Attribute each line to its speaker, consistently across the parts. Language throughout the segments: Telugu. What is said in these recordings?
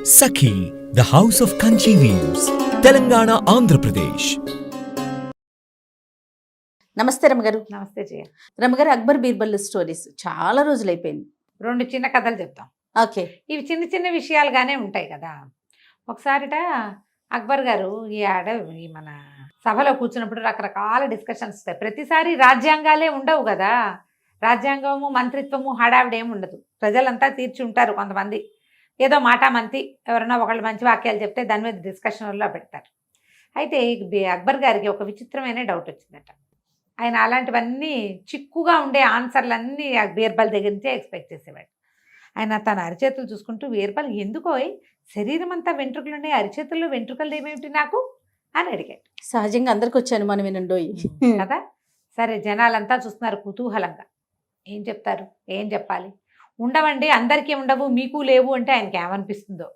Speaker 1: Sakhi, the House of Kanchi Weaves, Telangana, Andhra Pradesh.
Speaker 2: నమస్తే రమగారు.
Speaker 3: నమస్తే జయ.
Speaker 2: రమగారు, అక్బర్ బీర్బల్ స్టోరీస్ చాలా రోజులు అయిపోయింది.
Speaker 3: 2 చిన్న కథలు చెప్తాం.
Speaker 2: ఓకే.
Speaker 3: ఇవి చిన్న చిన్న విషయాలుగానే ఉంటాయి కదా. ఒకసారిట అక్బర్ గారు ఈ మన సభలో కూర్చున్నప్పుడు రకరకాల డిస్కషన్స్ వస్తాయి. ప్రతిసారి రాజ్యాంగాలే ఉండవు కదా. రాజ్యాంగము, మంత్రిత్వము, హడావిడి ఏమి ఉండదు. ప్రజలంతా తీర్చి ఉంటారు. కొంతమంది ఏదో మాటామంతి ఎవరైనా ఒకళ్ళు మంచి వాక్యాలు చెప్తే దాని మీద డిస్కషన్లో పెడతారు. అయితే అక్బర్ గారికి ఒక విచిత్రమైన డౌట్ వచ్చిందట. ఆయన అలాంటివన్నీ చిక్కుగా ఉండే ఆన్సర్లన్నీ బీర్బల్ దగ్గర నుంచే ఎక్స్పెక్ట్ చేసేవాడు. ఆయన తన అరిచేతులు చూసుకుంటూ, బీర్బల్ ఎందుకో శరీరం అంతా వెంట్రుకలు ఉన్నాయి, అరిచేతుల్లో వెంట్రుకలు ఏమేమిటి నాకు అని అడిగాడు.
Speaker 2: సహజంగా అందరికి వచ్చాను మనం వినండోయి
Speaker 3: కదా. సరే, జనాలంతా చూస్తున్నారు కుతూహలంగా. ఏం చెప్తారు, ఏం చెప్పాలి? ఉండవండి, అందరికీ ఉండవు, మీకు లేవు అంటే ఆయనకి ఏమనిపిస్తుందో.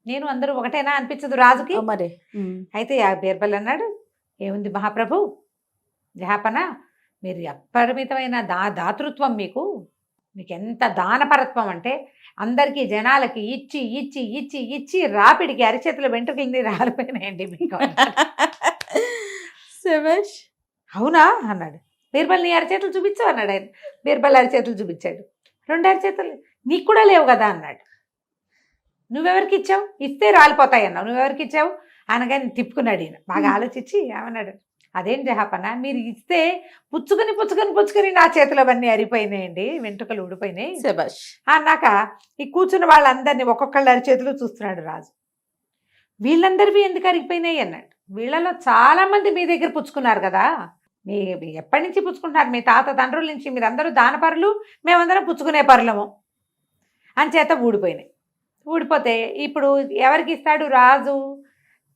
Speaker 3: నేను అందరూ ఒకటేనా అనిపించదు రాజుకి.
Speaker 2: మరి
Speaker 3: అయితే ఆ బీర్బల్ అన్నాడు, ఏముంది మహాప్రభు, జహాపన, మీరు అపరిమితమైన దాతృత్వం, మీకు ఎంత దానపరత్వం అంటే అందరికీ జనాలకి ఇచ్చి ఇచ్చి ఇచ్చి ఇచ్చి రాపిడికి అరిచేతుల వెంట్రుకలని రాలిపోయినాయండి మీకు. అవునా అన్నాడు. బీర్బల్ నీ అరిచేతులు చూపించావు అన్నాడు ఆయన. బీర్బల్ అరిచేతులు చూపించాడు. 2 అరిచేతులు నీకు కూడా లేవు కదా అన్నాడు. నువ్వెవరికి ఇచ్చావు? ఇస్తే రాలిపోతాయి అన్నావు, నువ్వెవరికి ఇచ్చావు అనగానే తిప్పుకున్నాడు ఈయన. బాగా ఆలోచించి ఏమన్నాడు, అదేం జహాపన, మీరు ఇస్తే పుచ్చుకొని పుచ్చుకొని పుచ్చుకొని నా చేతులు అవన్నీ అరిపోయినాయండి, వెంట్రుకలు ఊడిపోయినాయి అన్నాక ఈ కూర్చున్న వాళ్ళందరినీ ఒక్కొక్కళ్ళ అరిచేతులు చూస్తున్నాడు రాజు. వీళ్ళందరివి ఎందుకు అరిగిపోయినాయి అన్నాడు. వీళ్ళలో చాలా మంది మీ దగ్గర పుచ్చుకున్నారు కదా, మీ ఎప్పటి నుంచి పుచ్చుకుంటున్నారు, మీ తాత తండ్రుల నుంచి, మీరందరూ దానపరులు, మేమందరం పుచ్చుకునే పరులము అంచేత ఊడిపోయినాయి. ఊడిపోతే ఇప్పుడు ఎవరికి ఇస్తాడు రాజు?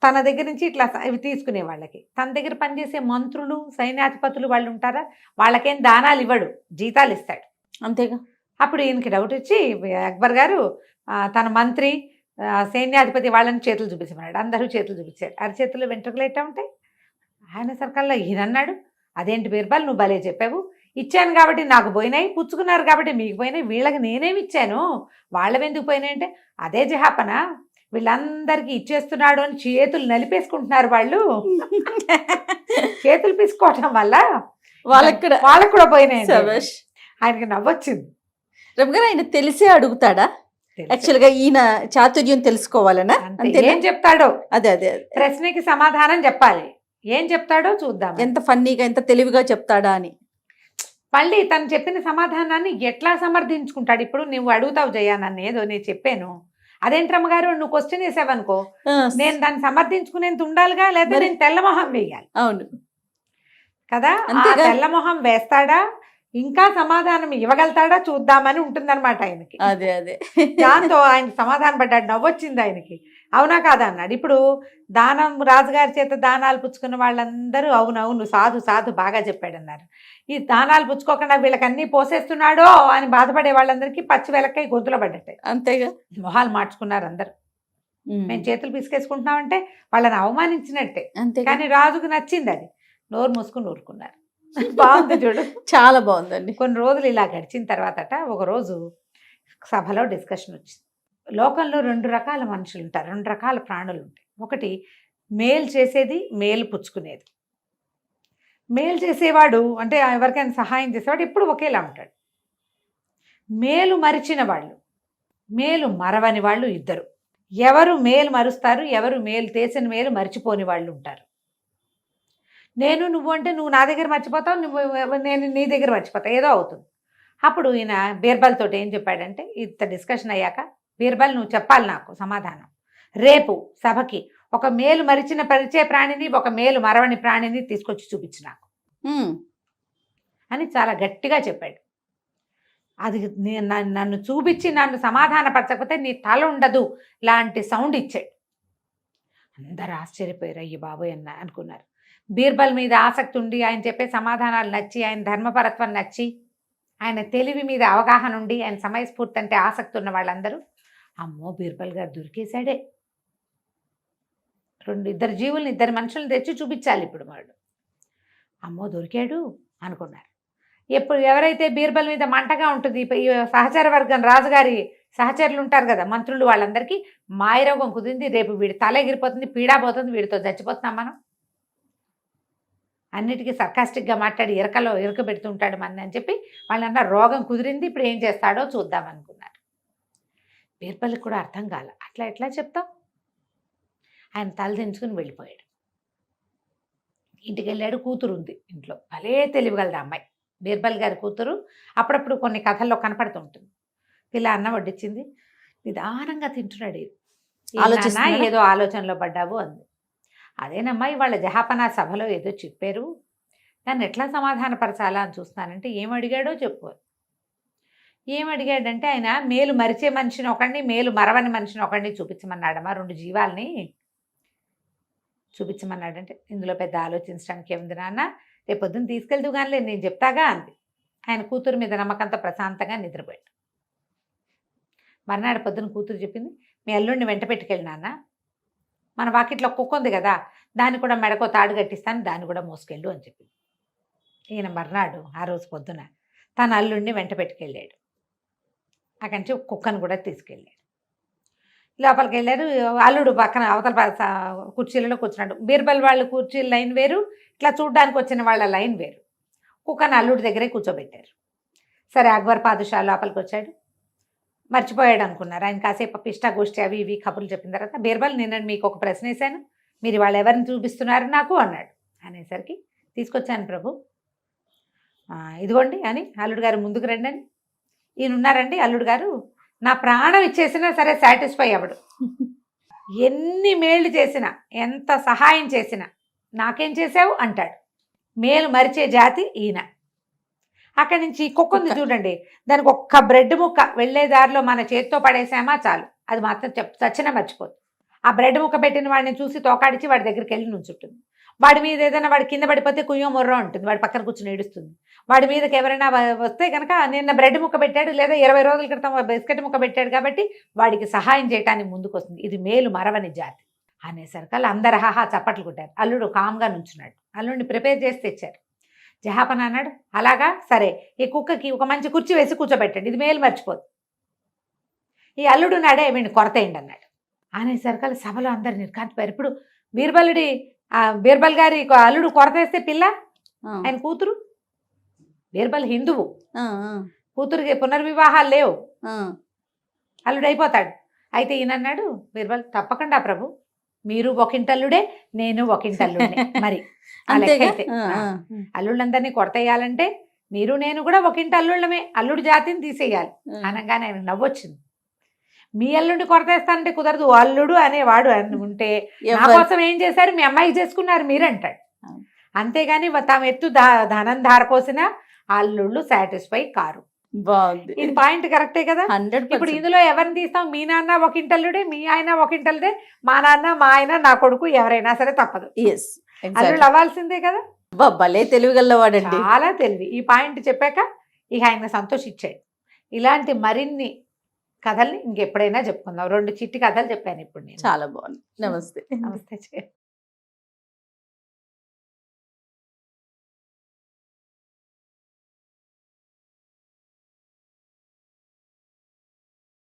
Speaker 3: తన దగ్గర నుంచి ఇట్లా ఇవి తీసుకునే వాళ్ళకి, తన దగ్గర పనిచేసే మంత్రులు, సైన్యాధిపతులు వాళ్ళు ఉంటారా, వాళ్ళకేం దానాలు ఇవ్వడు, జీతాలు ఇస్తాడు
Speaker 2: అంతేగా.
Speaker 3: అప్పుడు ఈయనకి డౌట్ వచ్చి అక్బర్ గారు తన మంత్రి, సైన్యాధిపతి వాళ్ళని చేతులు చూపించమన్నాడు. అందరూ చేతులు చూపించారు. అరిచేతులు వెంట్రుకలు ఎట్టా ఉంటాయి. ఆయన సర్కల్లో ఈయన అన్నాడు, అదేంటి బీర్బల్, నువ్వు భలే చెప్పావు, ఇచ్చాను కాబట్టి నాకు పోయినాయి, పుచ్చుకున్నారు కాబట్టి మీకు పోయినాయి, వీళ్ళకి నేనేమి ఇచ్చాను, వాళ్ళవెందుకు పోయినాయి అంటే, అదే జహాపన, వీళ్ళందరికీ ఇచ్చేస్తున్నాడు అని చేతులు నలిపేసుకుంటున్నారు వాళ్ళు. చేతులు పీసుకోవటం వల్ల వాళ్ళకి కూడా పోయినాయి. ఆయనకి నవ్వొచ్చింది.
Speaker 2: రమగారు, ఆయన తెలిసే అడుగుతాడా? యాక్చువల్గా ఈయన చాతుర్యం తెలుసుకోవాలనా?
Speaker 3: ఏం చెప్తాడో
Speaker 2: అదే అదే
Speaker 3: ప్రశ్నకి సమాధానం చెప్పాలి. ఏం చెప్తాడో చూద్దాం,
Speaker 2: ఎంత ఫన్నీగా, ఎంత తెలివిగా చెప్తాడా అని.
Speaker 3: మళ్ళీ తను చెప్పిన సమాధానాన్ని ఎట్లా సమర్థించుకుంటాడు. ఇప్పుడు నువ్వు అడుగుతావు జయ, నన్ను ఏదో నేను చెప్పాను, అదేంటి రమ్మగారు నువ్వు క్వశ్చన్ వేసావనుకో, నేను దాన్ని సమర్థించుకునేంత ఉండాలిగా, లేదా నేను తెల్లమొహం వేయాలి.
Speaker 2: అవును
Speaker 3: కదా. తెల్లమొహం వేస్తాడా, ఇంకా సమాధానం ఇవ్వగలుగుతాడా చూద్దామని ఉంటుందన్నమాట ఆయనకి.
Speaker 2: అదే అదే
Speaker 3: దాంతో ఆయన సమాధానం పడ్డాడు. నవ్వొచ్చింది ఆయనకి. అవునా కాదా అన్నాడు. ఇప్పుడు దానం, రాజుగారి చేత దానాలు పుచ్చుకున్న వాళ్ళందరూ అవునవును సాధు సాధు బాగా చెప్పాడు అన్నారు. ఈ దానాలు పుచ్చుకోకుండా వీళ్ళకి అన్నీ పోసేస్తున్నాడో అని బాధపడే వాళ్ళందరికీ పచ్చి వెలక్కై గొంతులో పడ్డట్టే.
Speaker 2: అంతేగా.
Speaker 3: మొహాలు మార్చుకున్నారు అందరు. మేము చేతులు పిసికేసుకుంటున్నామంటే వాళ్ళని అవమానించినట్టే. కానీ రాజుకు నచ్చింది అది. నోరు మూసుకుని ఊరుకున్నారు. బాగుంది చూడు, చాలా బాగుందండి. కొన్ని రోజులు ఇలా గడిచిన తర్వాతట ఒకరోజు సభలో డిస్కషన్ వచ్చింది. లోకంలో 2 రకాల మనుషులు ఉంటారు, 2 రకాల ప్రాణులు ఉంటాయి. ఒకటి మేలు చేసేది, మేలు పుచ్చుకునేది. మేలు చేసేవాడు అంటే ఎవరికైనా సహాయం చేసేవాడు ఎప్పుడు ఒకేలా ఉంటాడు. మేలు మరిచిన వాళ్ళు, మేలు మరవని వాళ్ళు ఇద్దరు. ఎవరు మేలు మరుస్తారు, ఎవరు మేలు చేసిన మేలు మర్చిపోని వాళ్ళు ఉంటారు. నేను నువ్వు అంటే నువ్వు నా దగ్గర మర్చిపోతావు, నేను నీ దగ్గర మర్చిపోతావు, ఏదో అవుతుంది. అప్పుడు ఈయన బీర్బల్ తోటి ఏం చెప్పాడంటే, ఇంత డిస్కషన్ అయ్యాక, బీర్బల్ నువ్వు చెప్పాలి నాకు సమాధానం. రేపు సభకి ఒక మేలు మరిచిన పరిచయ ప్రాణిని, ఒక మేలు మరవని ప్రాణిని తీసుకొచ్చి చూపించు నాకు అని చాలా గట్టిగా చెప్పాడు. అది నన్ను చూపించి నన్ను సమాధానపరచకపోతే నీ తల ఉండదు లాంటి సౌండ్ ఇచ్చాడు. అందరూ ఆశ్చర్యపోయారు. అయ్యి బాబోయ్ అన్న అనుకున్నారు. బీర్బల్ మీద ఆసక్తి ఉండి, ఆయన చెప్పే సమాధానాలు నచ్చి, ఆయన ధర్మపరత్వం నచ్చి, ఆయన తెలివి మీద అవగాహన ఉండి, ఆయన సమయస్ఫూర్తి అంటే ఆసక్తి ఉన్న వాళ్ళందరూ అమ్మో బీర్బల్ గారు దొరికేశాడే, 2 జీవుల్ని, 2 మనుషుల్ని తెచ్చి చూపించాలి ఇప్పుడు వాడు, అమ్మో దొరికాడు అనుకున్నారు. ఎప్పుడు ఎవరైతే బీర్బల్ మీద మంటగా ఉంటుంది ఈ సహచర వర్గం రాజుగారి సహచరులు ఉంటారు కదా మంత్రులు, వాళ్ళందరికీ మాయరోగం కుదిరింది, రేపు వీడి తల ఎగిరిపోతుంది, పీడా పోతుంది, వీడితో చచ్చిపోతున్నాం మనం, అన్నిటికీ సర్కాస్టిక్గా మాట్లాడి ఇరక పెడుతుంటాడు మన అని చెప్పి వాళ్ళన్న రోగం కుదిరింది, ఇప్పుడు ఏం చేస్తాడో చూద్దాం అనుకున్నారు. బీర్బల్కి కూడా అర్థం కాల, అట్లా ఎట్లా చెప్తాం. ఆయన తల దించుకుని వెళ్ళిపోయాడు. ఇంటికి వెళ్ళాడు. కూతురు ఉంది ఇంట్లో, భలే తెలివిగలదు అమ్మాయి, బీర్బల్ గారి కూతురు. అప్పుడప్పుడు కొన్ని కథల్లో కనపడుతుంటుంది. పిల్ల అన్నం వడ్డించింది, నిదానంగా తింటున్నాడు. ఏదో ఆలోచనలో పడ్డావు అంది. అదేనమ్మా ఇవాళ జహాపనా సభలో ఏదో చెప్పారు, దాన్ని ఎట్లా సమాధానపరచాలా అని చూస్తానంటే ఏమడిగాడో చెప్పు. ఏమడిగాడంటే ఆయన మేలు మరిచే మనిషిని ఒకడిని, మేలు మరవని మనిషిని ఒకడిని చూపించమన్నాడమ్మా, 2 జీవాల్ని చూపించమన్నాడంటే ఇందులో పెద్ద ఆలోచించడానికి ఏముంది నాన్న, రేపు పొద్దున్న తీసుకెళ్తూ కానీ నేను చెప్తాగా అంది. ఆయన కూతురు మీద నమ్మకంతో ప్రశాంతంగా నిద్రపోయాడు. మర్నాడు పొద్దున కూతురు చెప్పింది, మీ అల్లుడిని వెంట పెట్టుకెళ్ళి నాన్న, మన వాకిట్లో కుక్క ఉంది కదా, దాన్ని కూడా మెడకో తాడు కట్టిస్తాను, దాన్ని కూడా మోసుకెళ్ళు అని చెప్పింది. ఈయన మర్నాడు ఆ రోజు పొద్దున తన అల్లుడిని వెంట పెట్టుకెళ్ళాడు. అక్కడి నుంచి కుక్కను కూడా తీసుకెళ్ళాడు. లోపలికి వెళ్ళారు. అల్లుడు పక్కన అవతల కుర్చీలలో కూర్చున్నాడు. బీర్బల్ వాళ్ళు కుర్చీల లైన్ వేరు, ఇట్లా చూడ్డానికి వచ్చిన వాళ్ళ లైన్ వేరు. కుక్కను అల్లుడి దగ్గరే కూర్చోబెట్టారు. సరే అక్బర్ పాదుషా లోపలికి వచ్చాడు. మర్చిపోయాడు అనుకున్నారు. ఆయన కాసేపు పిష్టా గోష్ఠి అవి ఇవి కబుర్లు చెప్పిన తర్వాత, బీర్బల్ నేను మీకు ఒక ప్రశ్న వేశాను, మీరు వాళ్ళు ఎవరిని చూపిస్తున్నారు నాకు అన్నాడు. అనేసరికి తీసుకొచ్చాను ప్రభు, ఇదిగోండి అని అల్లుడు గారు ముందుకు రండి అని. ఈయన ఉన్నారండి అల్లుడు గారు, నా ప్రాణం ఇచ్చేసినా సరే సాటిస్ఫై అవ్వడు, ఎన్ని మేళ్ళు చేసినా ఎంత సహాయం చేసినా నాకేం చేసావు అంటాడు. మేలు మరిచే జాతి ఈయన. అక్కడి నుంచి కుక్క ఉంది చూడండి, దానికి ఒక్క బ్రెడ్ ముక్క వెళ్ళే దారిలో మన చేతితో పడేసామా చాలు, అది మాత్రం చచ్చినా మర్చిపోదు. ఆ బ్రెడ్ ముక్క పెట్టిన వాడిని చూసి తోకాడిచి వాడి దగ్గరికి వెళ్ళి నుంచుంటుంది. వాడి మీద ఏదైనా వాడి కింద పడిపోతే కుయ్యో మొర్రో ఉంటుంది, వాడి పక్కన కూర్చొని ఏడుస్తుంది. వాడి మీదకి ఎవరైనా వస్తే కనుక నిన్న బ్రెడ్ ముక్క పెట్టాడు లేదా 20 రోజుల క్రితం బిస్కెట్ ముక్క పెట్టాడు కాబట్టి వాడికి సహాయం చేయడానికి ముందుకు వస్తుంది. ఇది మేలు మరవని జాతి అనేసరికి అందరు హాహా చప్పట్లు కొట్టారు. అల్లుడు కామ్గా నుంచున్నాడు. అల్లుడిని ప్రిపేర్ చేసి తెచ్చారు. జహాపన అన్నాడు, అలాగా సరే ఈ కుక్కకి ఒక మంచి కుర్చీ వేసి కూర్చోబెట్టండి, ఇది మేలు మర్చిపోదు. ఈ అల్లుడు నాడే వీడిని కొరతేయండి అన్నాడు. అనేసరికి సభలో అందరు నిర్కాంతిపోయారు. ఇప్పుడు బీర్బల్ గారి అల్లుడు కొరతేస్తే పిల్ల ఆయన కూతురు, బీర్బల్ హిందువు, కూతురికి పునర్వివాహాలు లేవు, అల్లుడు అయిపోతాడు. అయితే ఈయన అన్నాడు బీర్బల్, తప్పకుండా ప్రభు, మీరు ఒకింటల్లుడే నేను ఒకింటల్లుడే, మరి అయితే అల్లుళ్ళందరినీ కొరతేయాలంటే మీరు నేను కూడా ఒకింటి అల్లుళ్ళమే, అల్లుడు జాతిని తీసేయాలి అనగానే ఆయన నవ్వొచ్చింది. మీ అల్లుడిని కొరతేస్తానంటే కుదరదు, అల్లుడు అనేవాడు అని ఉంటే నా కోసం ఏం చేశారు, మీ అమ్మాయికి చేసుకున్నారు మీరంటాడు. అంతేగాని తాము ఎత్తు ధనం ధారపోసిన అల్లుళ్ళు సాటిస్ఫై కారు.
Speaker 2: బాగుంది,
Speaker 3: ఇది పాయింట్ కరెక్టే కదా. ఇప్పుడు ఇందులో ఎవరిని తీస్తాం, మీ నాన్న ఒకింటల్లుడే, మీ ఆయన ఒకింటల్లుడే, మా నాన్న మా ఆయన నా కొడుకు ఎవరైనా సరే తప్పదు, అల్లుళ్ళు అవ్వాల్సిందే కదా.
Speaker 2: భలే తెలివిగలవాడండి,
Speaker 3: చాలా తెలివి. ఈ పాయింట్ చెప్పాక ఇక ఆయన సంతోషించాడు. ఇలాంటి మరిన్ని కథల్ని ఇంకెప్పుడైనా చెప్పుకుందాం. 2 చిట్టి కథలు చెప్పాను ఇప్పుడు నేను.
Speaker 2: చాలా బాగుంది. నమస్తే.
Speaker 3: నమస్తే.